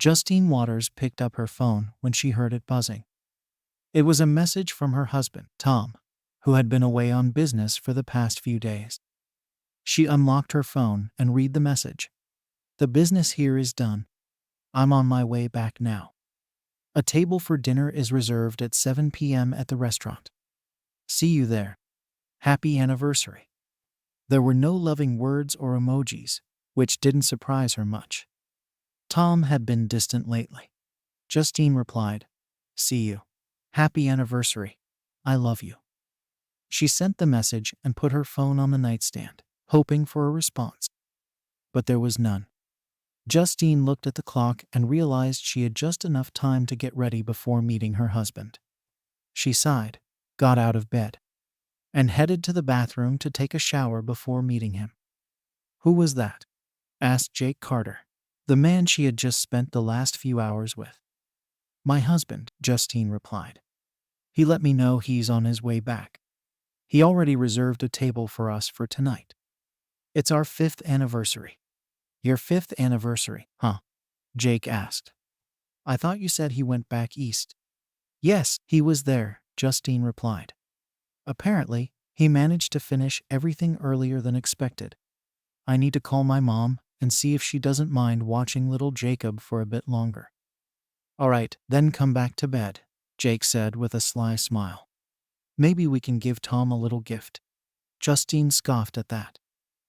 Justine Waters picked up her phone when she heard it buzzing. It was a message from her husband, Tom, who had been away on business for the past few days. She unlocked her phone and read the message. "The business here is done. I'm on my way back now. A table for dinner is reserved at 7 p.m. at the restaurant. See you there. Happy anniversary." There were no loving words or emojis, which didn't surprise her much. Tom had been distant lately. Justine replied, "See you. Happy anniversary. I love you." She sent the message and put her phone on the nightstand, hoping for a response. But there was none. Justine looked at the clock and realized she had just enough time to get ready before meeting her husband. She sighed, got out of bed, and headed to the bathroom to take a shower before meeting him. "Who was that?" asked Jake Carter, the man she had just spent the last few hours with. "My husband," Justine replied. "He let me know he's on his way back. He already reserved a table for us for tonight. It's our 5th anniversary." "Your 5th anniversary, huh?" Jake asked. "I thought you said he went back east." "Yes, he was there," Justine replied. "Apparently, he managed to finish everything earlier than expected. I need to call my mom and see if she doesn't mind watching little Jacob for a bit longer." "All right, then come back to bed," Jake said with a sly smile. "Maybe we can give Tom a little gift." Justine scoffed at that.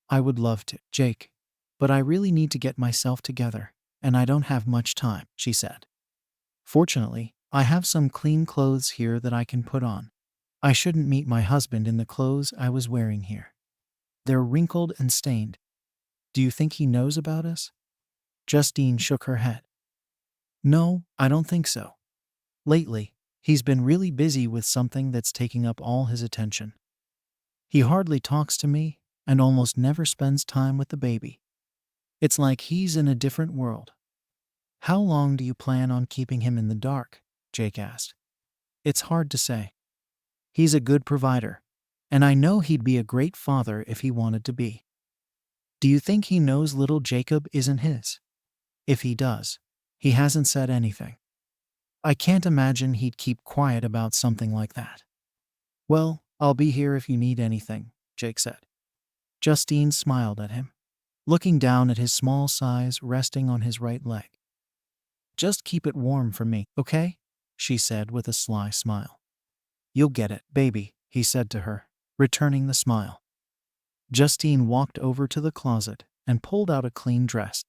"I would love to, Jake, but I really need to get myself together, and I don't have much time," she said. "Fortunately, I have some clean clothes here that I can put on. I shouldn't meet my husband in the clothes I was wearing here. They're wrinkled and stained. Do you think he knows about us?" Justine shook her head. "No, I don't think so. Lately, he's been really busy with something that's taking up all his attention. He hardly talks to me and almost never spends time with the baby. It's like he's in a different world." "How long do you plan on keeping him in the dark?" Jake asked. "It's hard to say. He's a good provider, and I know he'd be a great father if he wanted to be." "Do you think he knows little Jacob isn't his? If he does, he hasn't said anything. I can't imagine he'd keep quiet about something like that." "Well, I'll be here if you need anything," Jake said. Justine smiled at him, looking down at his small size resting on his right leg. "Just keep it warm for me, okay?" she said with a sly smile. "You'll get it, baby," he said to her, returning the smile. Justine walked over to the closet and pulled out a clean dress.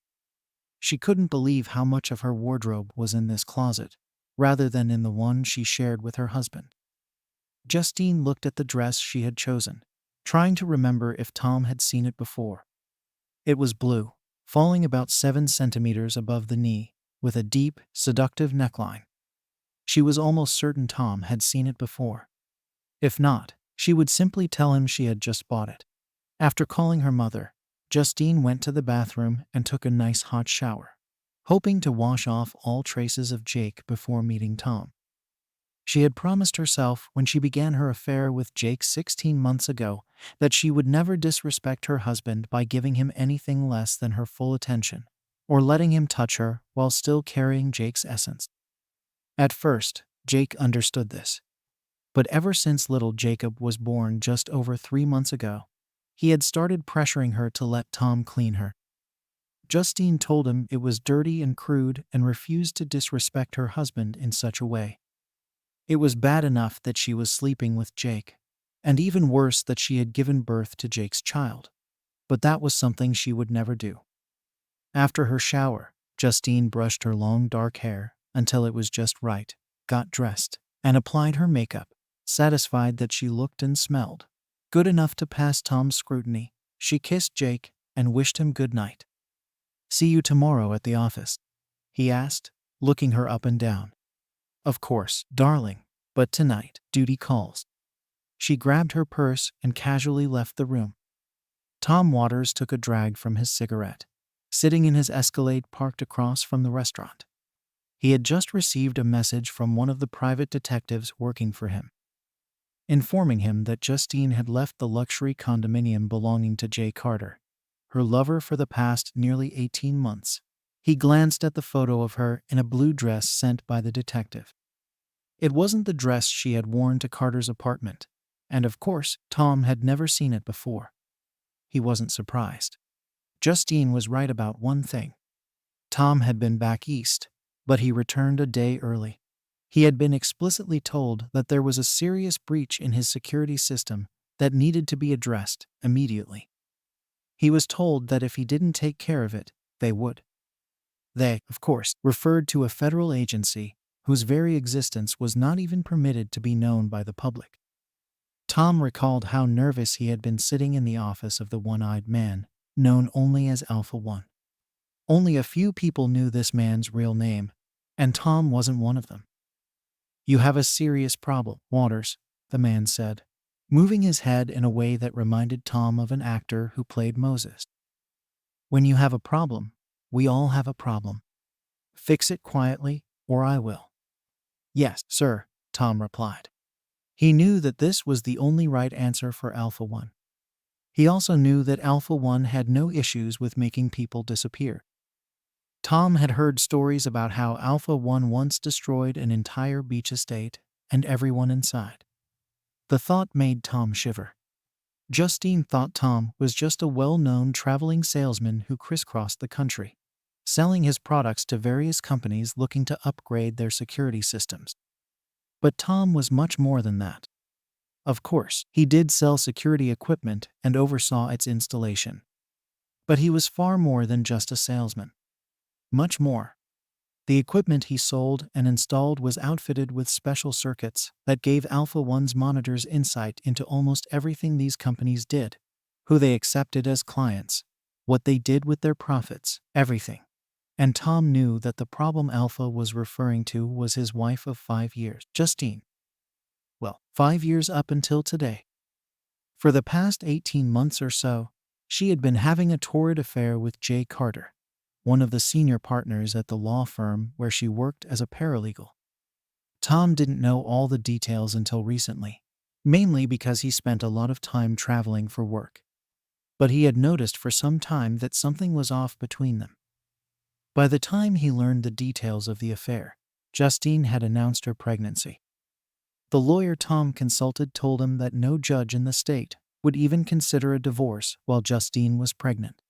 She couldn't believe how much of her wardrobe was in this closet, rather than in the one she shared with her husband. Justine looked at the dress she had chosen, trying to remember if Tom had seen it before. It was blue, falling about 7 centimeters above the knee, with a deep, seductive neckline. She was almost certain Tom had seen it before. If not, she would simply tell him she had just bought it. After calling her mother, Justine went to the bathroom and took a nice hot shower, hoping to wash off all traces of Jake before meeting Tom. She had promised herself when she began her affair with Jake 16 months ago that she would never disrespect her husband by giving him anything less than her full attention, or letting him touch her while still carrying Jake's essence. At first, Jake understood this. But ever since little Jacob was born just over 3 months ago, he had started pressuring her to let Tom clean her. Justine told him it was dirty and crude and refused to disrespect her husband in such a way. It was bad enough that she was sleeping with Jake, and even worse that she had given birth to Jake's child. But that was something she would never do. After her shower, Justine brushed her long dark hair until it was just right, got dressed, and applied her makeup, satisfied that she looked and smelled good enough to pass Tom's scrutiny. She kissed Jake and wished him good night. "See you tomorrow at the office?" he asked, looking her up and down. "Of course, darling, but tonight, duty calls." She grabbed her purse and casually left the room. Tom Waters took a drag from his cigarette, sitting in his Escalade parked across from the restaurant. He had just received a message from one of the private detectives working for him, informing him that Justine had left the luxury condominium belonging to Jay Carter, her lover for the past nearly 18 months. He glanced at the photo of her in a blue dress sent by the detective. It wasn't the dress she had worn to Carter's apartment, and of course, Tom had never seen it before. He wasn't surprised. Justine was right about one thing. Tom had been back east, but he returned a day early. He had been explicitly told that there was a serious breach in his security system that needed to be addressed immediately. He was told that if he didn't take care of it, they would. They, of course, referred to a federal agency whose very existence was not even permitted to be known by the public. Tom recalled how nervous he had been sitting in the office of the one-eyed man, known only as Alpha One. Only a few people knew this man's real name, and Tom wasn't one of them. "You have a serious problem, Waters," the man said, moving his head in a way that reminded Tom of an actor who played Moses. "When you have a problem, we all have a problem. Fix it quietly, or I will." "Yes, sir," Tom replied. He knew that this was the only right answer for Alpha One. He also knew that Alpha One had no issues with making people disappear. Tom had heard stories about how Alpha One once destroyed an entire beach estate and everyone inside. The thought made Tom shiver. Justine thought Tom was just a well-known traveling salesman who crisscrossed the country, selling his products to various companies looking to upgrade their security systems. But Tom was much more than that. Of course, he did sell security equipment and oversaw its installation. But he was far more than just a salesman. Much more. The equipment he sold and installed was outfitted with special circuits that gave Alpha One's monitors insight into almost everything these companies did, who they accepted as clients, what they did with their profits, everything. And Tom knew that the problem Alpha was referring to was his wife of 5 years, Justine. Well, 5 years up until today. For the past 18 months or so, she had been having a torrid affair with Jay Carter, one of the senior partners at the law firm where she worked as a paralegal. Tom didn't know all the details until recently, mainly because he spent a lot of time traveling for work. But he had noticed for some time that something was off between them. By the time he learned the details of the affair, Justine had announced her pregnancy. The lawyer Tom consulted told him that no judge in the state would even consider a divorce while Justine was pregnant.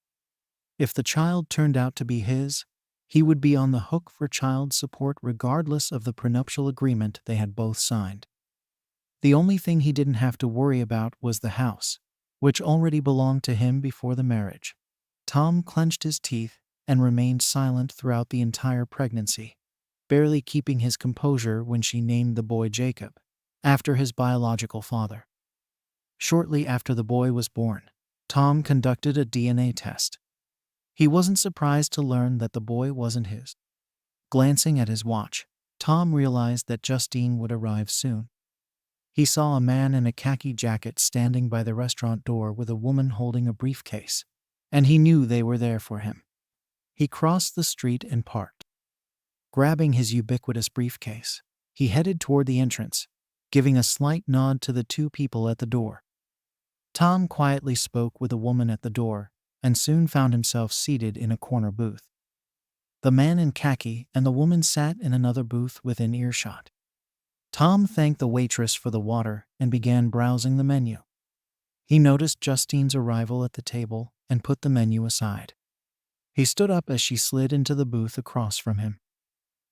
If the child turned out to be his, he would be on the hook for child support regardless of the prenuptial agreement they had both signed. The only thing he didn't have to worry about was the house, which already belonged to him before the marriage. Tom clenched his teeth and remained silent throughout the entire pregnancy, barely keeping his composure when she named the boy Jacob, after his biological father. Shortly after the boy was born, Tom conducted a DNA test. He wasn't surprised to learn that the boy wasn't his. Glancing at his watch, Tom realized that Justine would arrive soon. He saw a man in a khaki jacket standing by the restaurant door with a woman holding a briefcase, and he knew they were there for him. He crossed the street and parked. Grabbing his ubiquitous briefcase, he headed toward the entrance, giving a slight nod to the two people at the door. Tom quietly spoke with a woman at the door and soon found himself seated in a corner booth. The man in khaki and the woman sat in another booth within earshot. Tom thanked the waitress for the water and began browsing the menu. He noticed Justine's arrival at the table and put the menu aside. He stood up as she slid into the booth across from him.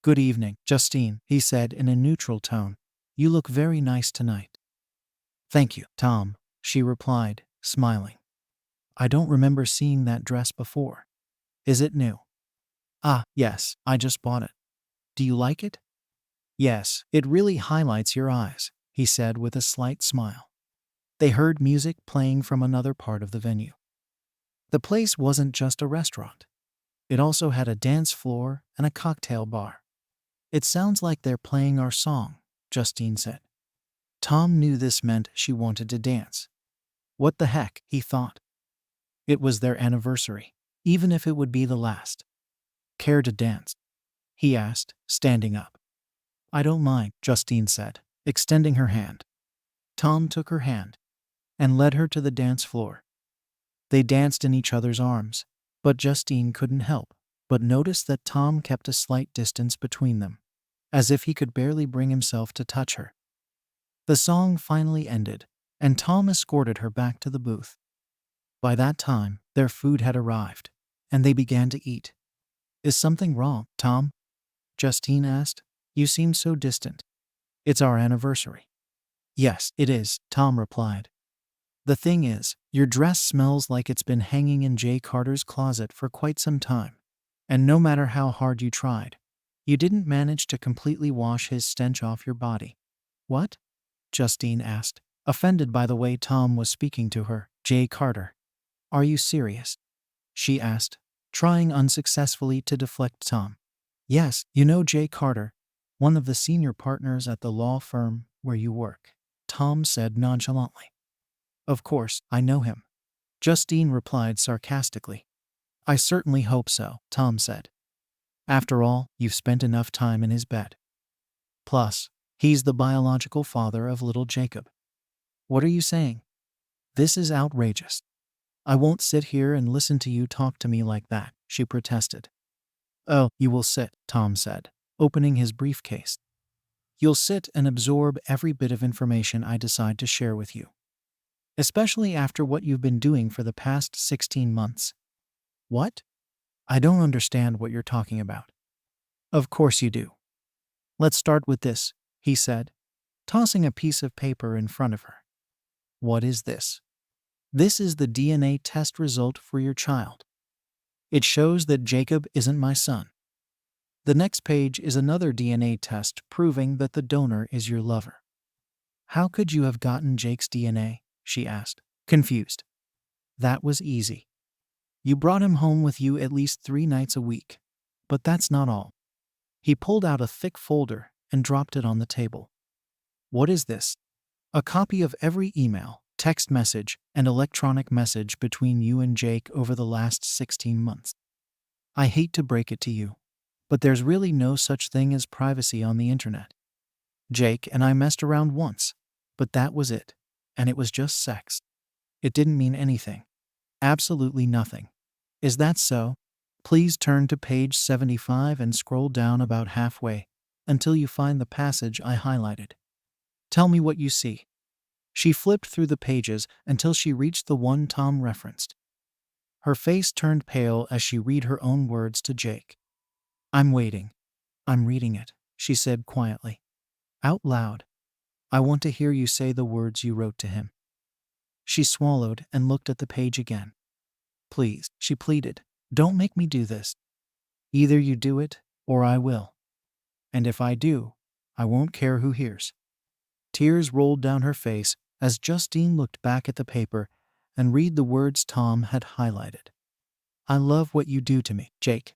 "Good evening, Justine," he said in a neutral tone. "You look very nice tonight." "Thank you, Tom," she replied, smiling. "I don't remember seeing that dress before. Is it new?" "Ah, yes, I just bought it. Do you like it?" "Yes, it really highlights your eyes," he said with a slight smile. They heard music playing from another part of the venue. The place wasn't just a restaurant. It also had a dance floor and a cocktail bar. "It sounds like they're playing our song," Justine said. Tom knew this meant she wanted to dance. What the heck, he thought. It was their anniversary, even if it would be the last. "Care to dance?" he asked, standing up. "I don't mind," Justine said, extending her hand. Tom took her hand and led her to the dance floor. They danced in each other's arms, but Justine couldn't help but noticed that Tom kept a slight distance between them, as if he could barely bring himself to touch her. The song finally ended, and Tom escorted her back to the booth. By that time, their food had arrived, and they began to eat. "Is something wrong, Tom?" Justine asked. "You seem so distant." "It's our anniversary." "Yes, it is," Tom replied. "The thing is, your dress smells like it's been hanging in Jay Carter's closet for quite some time. And no matter how hard you tried, you didn't manage to completely wash his stench off your body." "What?" Justine asked, offended by the way Tom was speaking to her. "Jay Carter. Are you serious?" she asked, trying unsuccessfully to deflect Tom. "Yes, you know Jay Carter, one of the senior partners at the law firm where you work," Tom said nonchalantly. "Of course, I know him," Justine replied sarcastically. "I certainly hope so," Tom said. "After all, you've spent enough time in his bed. Plus, he's the biological father of little Jacob." "What are you saying? This is outrageous. I won't sit here and listen to you talk to me like that," she protested. "Oh, you will sit," Tom said, opening his briefcase. "You'll sit and absorb every bit of information I decide to share with you. Especially after what you've been doing for the past 16 months. "What? I don't understand what you're talking about." "Of course you do. Let's start with this," he said, tossing a piece of paper in front of her. "What is this?" "This is the DNA test result for your child. It shows that Jacob isn't my son. The next page is another DNA test proving that the donor is your lover." "How could you have gotten Jake's DNA?" she asked, confused. "That was easy. You brought him home with you at least 3 nights a week. But that's not all." He pulled out a thick folder and dropped it on the table. "What is this?" "A copy of every email, text message, and electronic message between you and Jake over the last 16 months. I hate to break it to you, but there's really no such thing as privacy on the internet. Jake and I messed around once, but that was it, and it was just sex. It didn't mean anything. Absolutely nothing. Is that so? Please turn to page 75 and scroll down about halfway until you find the passage I highlighted. Tell me what you see." She flipped through the pages until she reached the one Tom referenced. Her face turned pale as she read her own words to Jake. "I'm waiting. I'm reading it," she said quietly. "Out loud. I want to hear you say the words you wrote to him." She swallowed and looked at the page again. "Please," she pleaded, "don't make me do this. Either you do it, or I will. And if I do, I won't care who hears." Tears rolled down her face as Justine looked back at the paper and read the words Tom had highlighted. "I love what you do to me, Jake.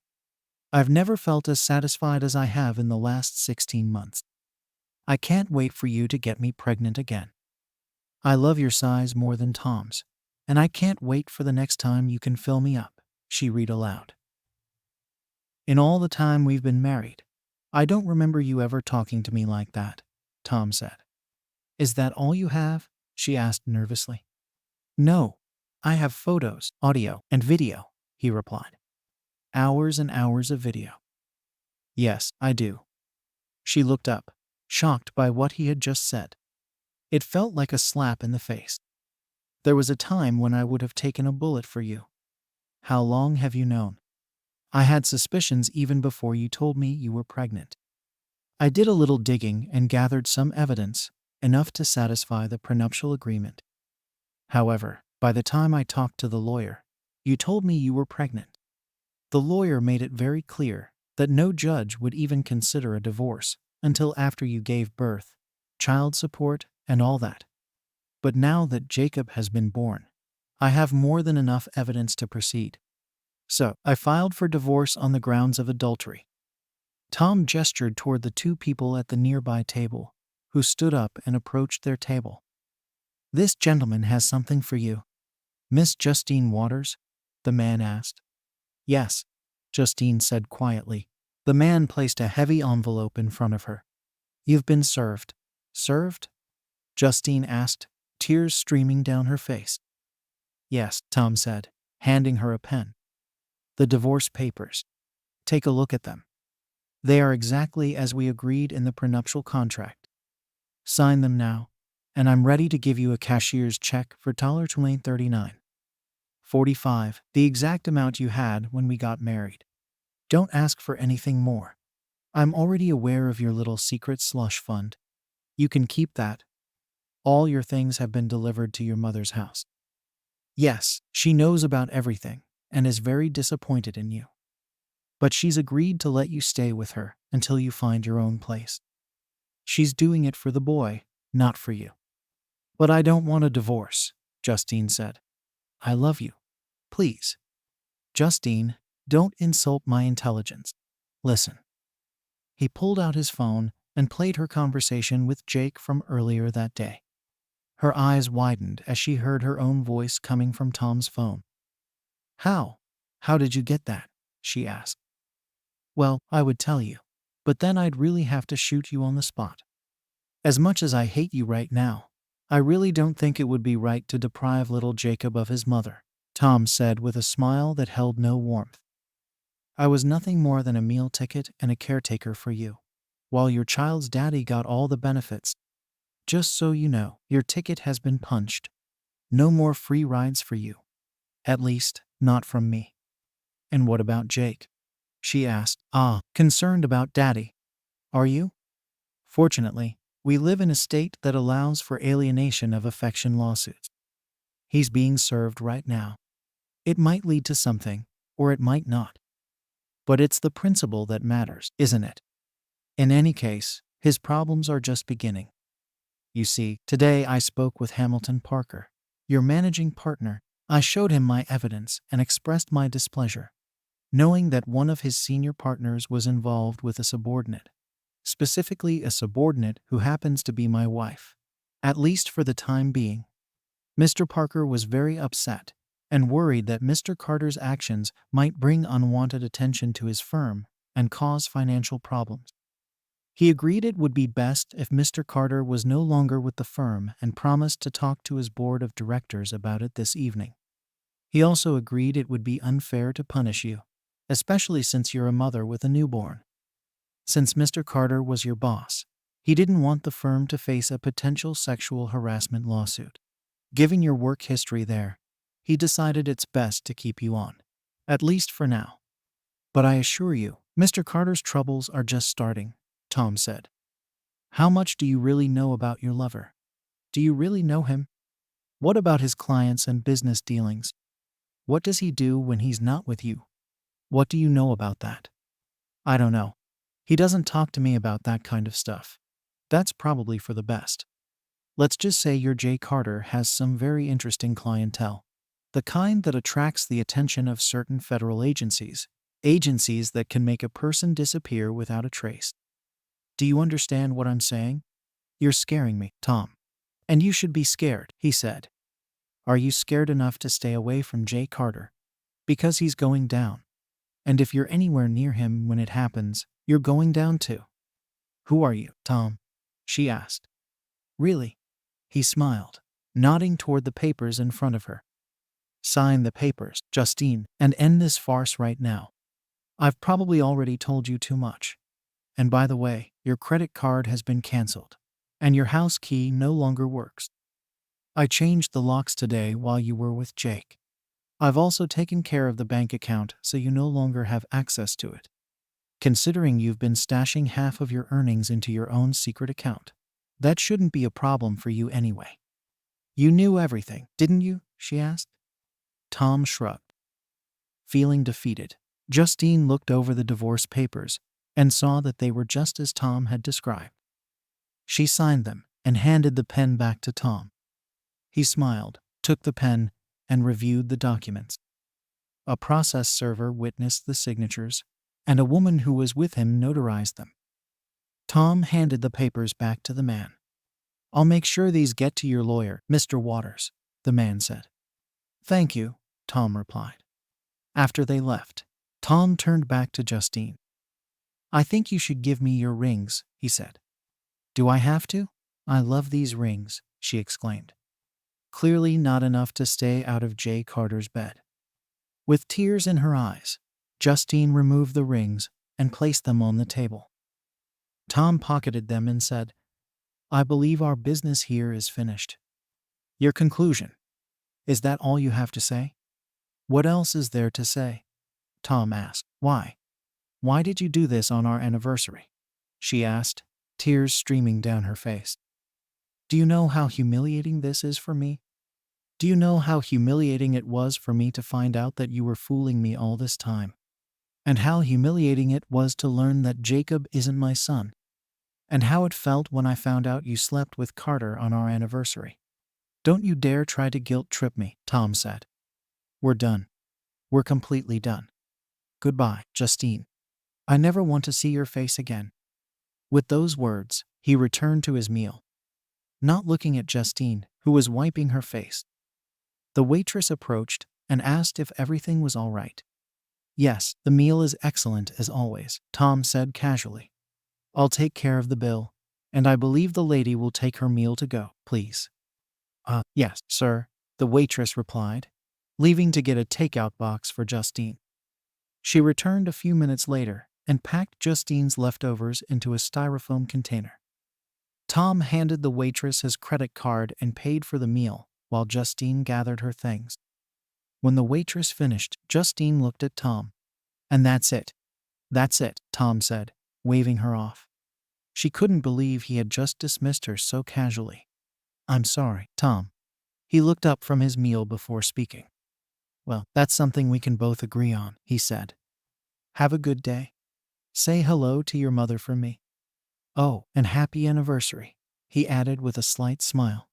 I've never felt as satisfied as I have in the last 16 months. I can't wait for you to get me pregnant again. I love your size more than Tom's, and I can't wait for the next time you can fill me up," she read aloud. "In all the time we've been married, I don't remember you ever talking to me like that," Tom said. "Is that all you have?" she asked nervously. "No, I have photos, audio, and video," he replied. "Hours and hours of video." "Yes, I do." She looked up, shocked by what he had just said. It felt like a slap in the face. "There was a time when I would have taken a bullet for you. How long have you known?" "I had suspicions even before you told me you were pregnant. I did a little digging and gathered some evidence, enough to satisfy the prenuptial agreement. However, by the time I talked to the lawyer, you told me you were pregnant. The lawyer made it very clear that no judge would even consider a divorce until after you gave birth, child support, and all that. But now that Jacob has been born, I have more than enough evidence to proceed. So, I filed for divorce on the grounds of adultery." Tom gestured toward the 2 people at the nearby table, who stood up and approached their table. "This gentleman has something for you." "Miss Justine Waters?" the man asked. "Yes," Justine said quietly. The man placed a heavy envelope in front of her. "You've been served." "Served?" Justine asked, tears streaming down her face. "Yes," Tom said, handing her a pen. "The divorce papers. Take a look at them. They are exactly as we agreed in the prenuptial contract. Sign them now, and I'm ready to give you a cashier's check for $39.45, the exact amount you had when we got married. Don't ask for anything more. I'm already aware of your little secret slush fund. You can keep that. All your things have been delivered to your mother's house. Yes, she knows about everything and is very disappointed in you. But she's agreed to let you stay with her until you find your own place. She's doing it for the boy, not for you. But I don't want a divorce, Justine said. I love you. Please. Justine, don't insult my intelligence. Listen. He pulled out his phone and played her conversation with Jake from earlier that day. Her eyes widened as she heard her own voice coming from Tom's phone. How? How did you get that? She asked. Well, I would tell you, but then I'd really have to shoot you on the spot. As much as I hate you right now, I really don't think it would be right to deprive little Jacob of his mother, Tom said with a smile that held no warmth. I was nothing more than a meal ticket and a caretaker for you, while your child's daddy got all the benefits. Just so you know, your ticket has been punched. No more free rides for you. At least, not from me. And what about Jake? She asked, concerned about daddy. Are you? Fortunately, we live in a state that allows for alienation of affection lawsuits. He's being served right now. It might lead to something, or it might not. But it's the principle that matters, isn't it? In any case, his problems are just beginning. You see, today I spoke with Hamilton Parker, your managing partner. I showed him my evidence and expressed my displeasure, knowing that one of his senior partners was involved with a subordinate, specifically a subordinate who happens to be my wife, at least for the time being. Mr. Parker was very upset and worried that Mr. Carter's actions might bring unwanted attention to his firm and cause financial problems. He agreed it would be best if Mr. Carter was no longer with the firm and promised to talk to his board of directors about it this evening. He also agreed it would be unfair to punish you, especially since you're a mother with a newborn. Since Mr. Carter was your boss, he didn't want the firm to face a potential sexual harassment lawsuit. Given your work history there, he decided it's best to keep you on, at least for now. But I assure you, Mr. Carter's troubles are just starting, Tom said. How much do you really know about your lover? Do you really know him? What about his clients and business dealings? What does he do when he's not with you? What do you know about that? I don't know. He doesn't talk to me about that kind of stuff. That's probably for the best. Let's just say your Jay Carter has some very interesting clientele. The kind that attracts the attention of certain federal agencies that can make a person disappear without a trace. Do you understand what I'm saying? You're scaring me, Tom. And you should be scared, he said. Are you scared enough to stay away from Jay Carter? Because he's going down. And if you're anywhere near him when it happens, you're going down too. Who are you, Tom? She asked. Really? He smiled, nodding toward the papers in front of her. Sign the papers, Justine, and end this farce right now. I've probably already told you too much. And by the way, your credit card has been canceled, and your house key no longer works. I changed the locks today while you were with Jake. I've also taken care of the bank account so you no longer have access to it. Considering you've been stashing half of your earnings into your own secret account, that shouldn't be a problem for you anyway. You knew everything, didn't you? She asked. Tom shrugged. Feeling defeated, Justine looked over the divorce papers and saw that they were just as Tom had described. She signed them and handed the pen back to Tom. He smiled, took the pen, and reviewed the documents. A process server witnessed the signatures, and a woman who was with him notarized them. Tom handed the papers back to the man. I'll make sure these get to your lawyer, Mr. Waters, the man said. Thank you, Tom replied. After they left, Tom turned back to Justine. I think you should give me your rings, he said. Do I have to? I love these rings, she exclaimed. Clearly not enough to stay out of Jay Carter's bed. With tears in her eyes, Justine removed the rings and placed them on the table. Tom pocketed them and said, "I believe our business here is finished." "Your conclusion? Is that all you have to say?" "What else is there to say?" Tom asked. "Why? Why did you do this on our anniversary?" she asked, tears streaming down her face. "Do you know how humiliating this is for me? Do you know how humiliating it was for me to find out that you were fooling me all this time? And how humiliating it was to learn that Jacob isn't my son? And how it felt when I found out you slept with Carter on our anniversary? Don't you dare try to guilt trip me," Tom said. "We're done. We're completely done. Goodbye, Justine. I never want to see your face again." With those words, he returned to his meal, not looking at Justine, who was wiping her face. The waitress approached and asked if everything was all right. "Yes, the meal is excellent as always," Tom said casually. "I'll take care of the bill, and I believe the lady will take her meal to go, please." Yes, sir," the waitress replied, leaving to get a takeout box for Justine. She returned a few minutes later and packed Justine's leftovers into a styrofoam container. Tom handed the waitress his credit card and paid for the meal while Justine gathered her things. When the waitress finished, Justine looked at Tom. "And that's it. That's it," Tom said, waving her off. She couldn't believe he had just dismissed her so casually. "I'm sorry, Tom." He looked up from his meal before speaking. "Well, that's something we can both agree on," he said. "Have a good day. Say hello to your mother for me. Oh, and happy anniversary," he added with a slight smile.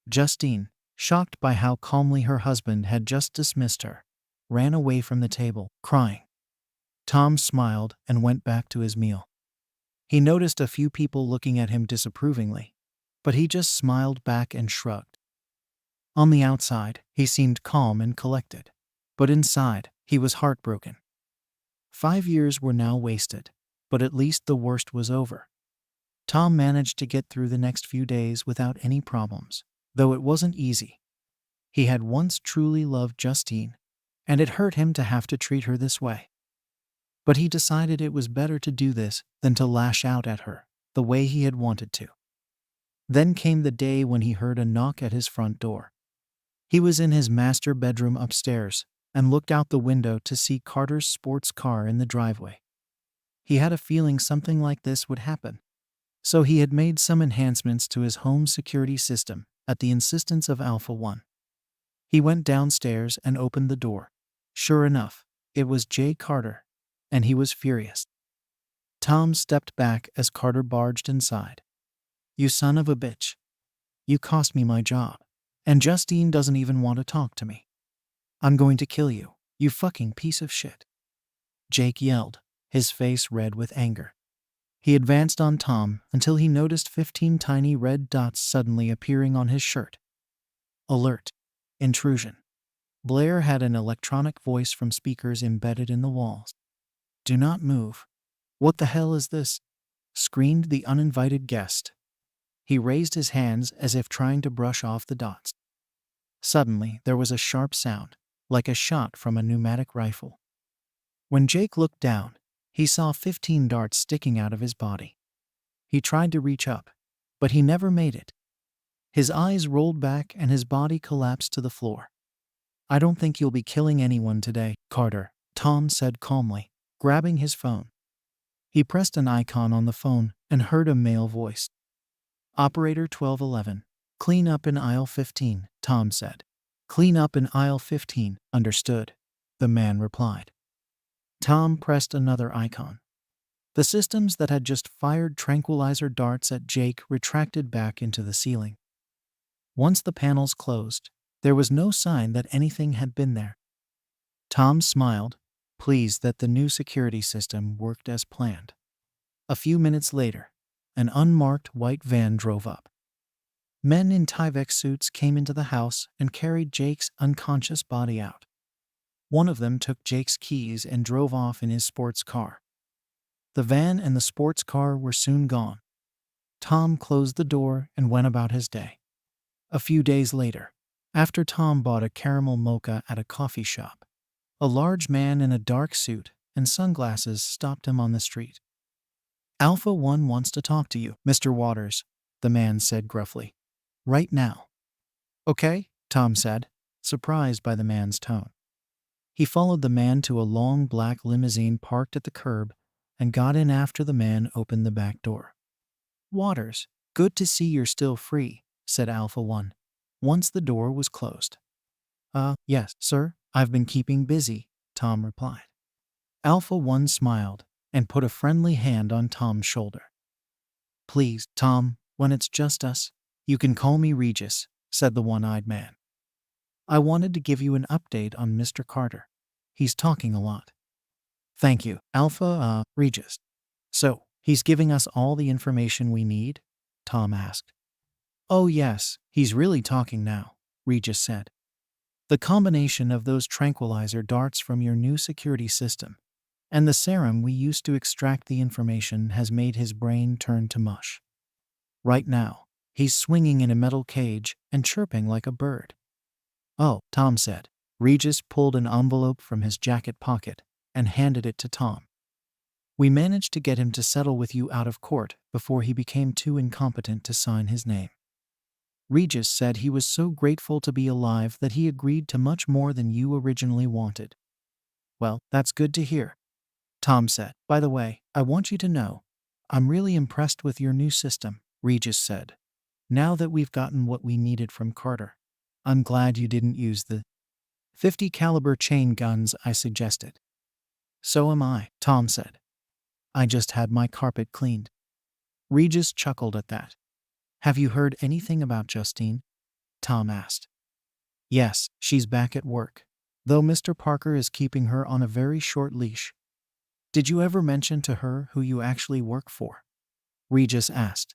Justine, shocked by how calmly her husband had just dismissed her, ran away from the table, crying. Tom smiled and went back to his meal. He noticed a few people looking at him disapprovingly, but he just smiled back and shrugged. On the outside, he seemed calm and collected, but inside, he was heartbroken. 5 years were now wasted, but at least the worst was over. Tom managed to get through the next few days without any problems, though it wasn't easy. He had once truly loved Justine, and it hurt him to have to treat her this way. But he decided it was better to do this than to lash out at her the way he had wanted to. Then came the day when he heard a knock at his front door. He was in his master bedroom upstairs and looked out the window to see Carter's sports car in the driveway. He had a feeling something like this would happen, so he had made some enhancements to his home security system at the insistence of Alpha 1. He went downstairs and opened the door. Sure enough, it was Jay Carter, and he was furious. Tom stepped back as Carter barged inside. "You son of a bitch. You cost me my job, and Justine doesn't even want to talk to me. I'm going to kill you, you fucking piece of shit," Jake yelled, his face red with anger. He advanced on Tom until he noticed 15 tiny red dots suddenly appearing on his shirt. Alert. Intrusion. Blair had an electronic voice from speakers embedded in the walls. "Do not move." "What the hell is this?" screamed the uninvited guest. He raised his hands as if trying to brush off the dots. Suddenly, there was a sharp sound, like a shot from a pneumatic rifle. When Jake looked down, he saw 15 darts sticking out of his body. He tried to reach up, but he never made it. His eyes rolled back and his body collapsed to the floor. "I don't think you'll be killing anyone today, Carter," Tom said calmly, grabbing his phone. He pressed an icon on the phone and heard a male voice. "Operator 1211. Clean up in aisle 15, Tom said. "Clean up in aisle 15, understood," the man replied. Tom pressed another icon. The systems that had just fired tranquilizer darts at Jake retracted back into the ceiling. Once the panels closed, there was no sign that anything had been there. Tom smiled, pleased that the new security system worked as planned. A few minutes later, an unmarked white van drove up. Men in Tyvek suits came into the house and carried Jake's unconscious body out. One of them took Jake's keys and drove off in his sports car. The van and the sports car were soon gone. Tom closed the door and went about his day. A few days later, after Tom bought a caramel mocha at a coffee shop, a large man in a dark suit and sunglasses stopped him on the street. Alpha 1 wants to talk to you, Mr. Waters, the man said gruffly. Right now. Okay, Tom said, surprised by the man's tone. He followed the man to a long black limousine parked at the curb and got in after the man opened the back door. Waters, good to see you're still free, said Alpha 1, once the door was closed. Yes, sir, I've been keeping busy, Tom replied. Alpha 1 smiled and put a friendly hand on Tom's shoulder. Please, Tom, when it's just us, you can call me Regis, said the one-eyed man. I wanted to give you an update on Mr. Carter. He's talking a lot. Thank you, Alpha, Regis. So, he's giving us all the information we need? Tom asked. Oh yes, he's really talking now, Regis said. The combination of those tranquilizer darts from your new security system and the serum we used to extract the information has made his brain turn to mush. Right now, he's swinging in a metal cage and chirping like a bird. Oh, Tom said. Regis pulled an envelope from his jacket pocket and handed it to Tom. We managed to get him to settle with you out of court before he became too incompetent to sign his name. Regis said he was so grateful to be alive that he agreed to much more than you originally wanted. Well, that's good to hear, Tom said. By the way, I want you to know, I'm really impressed with your new system, Regis said. Now that we've gotten what we needed from Carter, I'm glad you didn't use the 50 caliber chain guns I suggested. So am I, Tom said. I just had my carpet cleaned. Regis chuckled at that. Have you heard anything about Justine? Tom asked. Yes, she's back at work, though Mr. Parker is keeping her on a very short leash. Did you ever mention to her who you actually work for? Regis asked.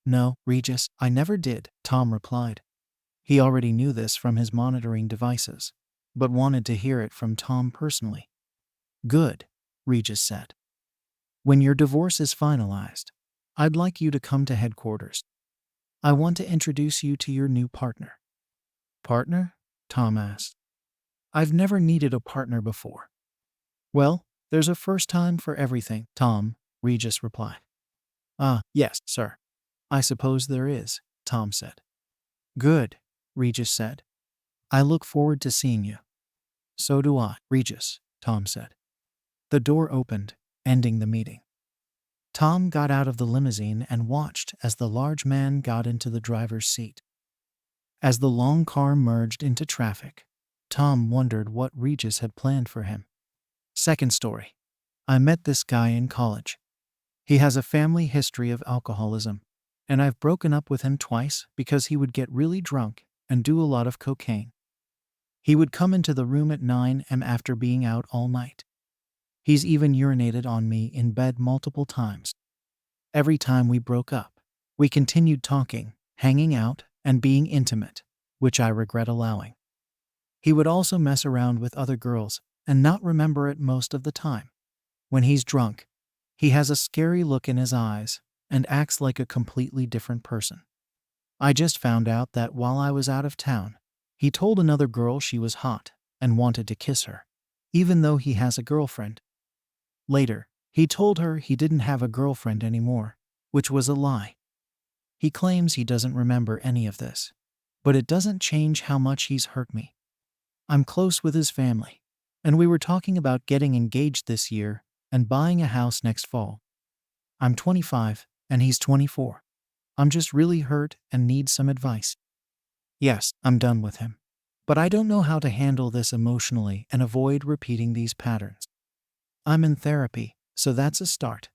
No, Regis, I never did, Tom replied. He already knew this from his monitoring devices, but wanted to hear it from Tom personally. Good, Regis said. When your divorce is finalized, I'd like you to come to headquarters. I want to introduce you to your new partner. Partner? Tom asked. I've never needed a partner before. Well, there's a first time for everything, Tom, Regis replied. Yes, sir. I suppose there is, Tom said. Good, Regis said. I look forward to seeing you. So do I, Regis, Tom said. The door opened, ending the meeting. Tom got out of the limousine and watched as the large man got into the driver's seat. As the long car merged into traffic, Tom wondered what Regis had planned for him. Second story. I met this guy in college. He has a family history of alcoholism, and I've broken up with him twice because he would get really drunk and do a lot of cocaine. He would come into the room at 9 a.m. after being out all night. He's even urinated on me in bed multiple times. Every time we broke up, we continued talking, hanging out, and being intimate, which I regret allowing. He would also mess around with other girls and not remember it most of the time. When he's drunk, he has a scary look in his eyes and acts like a completely different person. I just found out that while I was out of town, he told another girl she was hot and wanted to kiss her, even though he has a girlfriend. Later, he told her he didn't have a girlfriend anymore, which was a lie. He claims he doesn't remember any of this, but it doesn't change how much he's hurt me. I'm close with his family, and we were talking about getting engaged this year and buying a house next fall. I'm 25, and he's 24. I'm just really hurt and need some advice. Yes, I'm done with him, but I don't know how to handle this emotionally and avoid repeating these patterns. I'm in therapy, so that's a start.